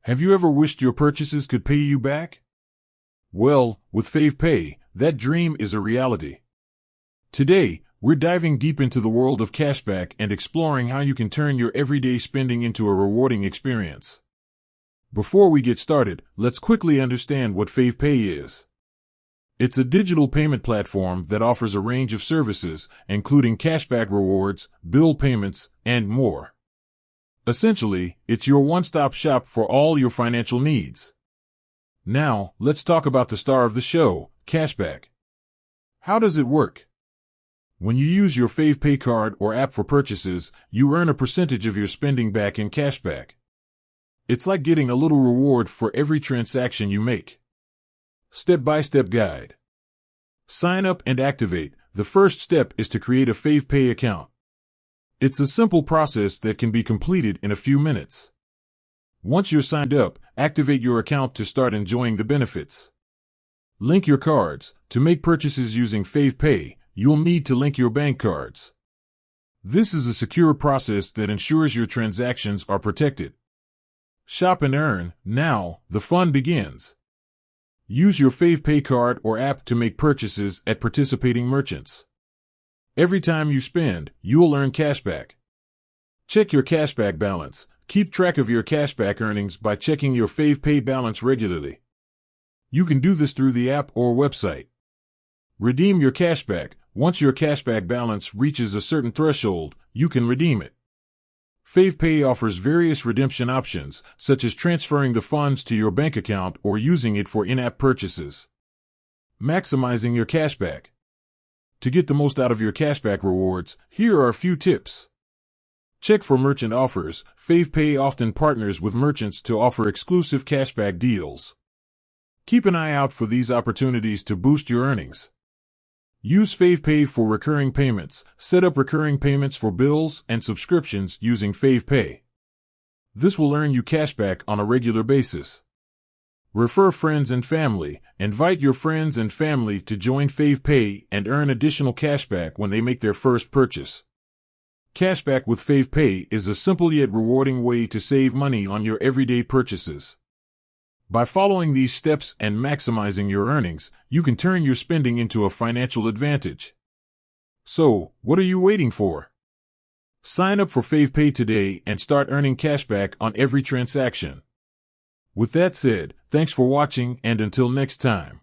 Have you ever wished your purchases could pay you back? Well, with Favepay, that dream is a reality. Today, we're diving deep into the world of cashback and exploring how you can turn your everyday spending into a rewarding experience. Before we get started, let's quickly understand what Favepay is. It's a digital payment platform that offers a range of services, including cashback rewards, bill payments, and more. Essentially, it's your one-stop shop for all your financial needs. Now, let's talk about the star of the show, cashback. How does it work? When you use your Favepay card or app for purchases, you earn a percentage of your spending back in cashback. It's like getting a little reward for every transaction you make. Step-by-step guide. Sign up and activate. The first step is to create a Favepay account. It's a simple process that can be completed in a few minutes. Once you're signed up, activate your account to start enjoying the benefits. Link your cards. To make purchases using Favepay, you'll need to link your bank cards. This is a secure process that ensures your transactions are protected. Shop and earn. Now, the fun begins. Use your Favepay card or app to make purchases at participating merchants. Every time you spend, you'll earn cashback. Check your cashback balance. Keep track of your cashback earnings by checking your Favepay balance regularly. You can do this through the app or website. Redeem your cashback. Once your cashback balance reaches a certain threshold, you can redeem it. Favepay offers various redemption options, such as transferring the funds to your bank account or using it for in-app purchases. Maximizing your cashback. To get the most out of your cashback rewards, here are a few tips. Check for merchant offers. Favepay often partners with merchants to offer exclusive cashback deals. Keep an eye out for these opportunities to boost your earnings. Use Favepay for recurring payments. Set up recurring payments for bills and subscriptions using Favepay. This will earn you cashback on a regular basis. Refer friends and family. Invite your friends and family to join Favepay and earn additional cashback when they make their first purchase. Cashback with Favepay is a simple yet rewarding way to save money on your everyday purchases. By following these steps and maximizing your earnings, you can turn your spending into a financial advantage. So, what are you waiting for? Sign up for Favepay today and start earning cashback on every transaction. With that said, thanks for watching, and until next time.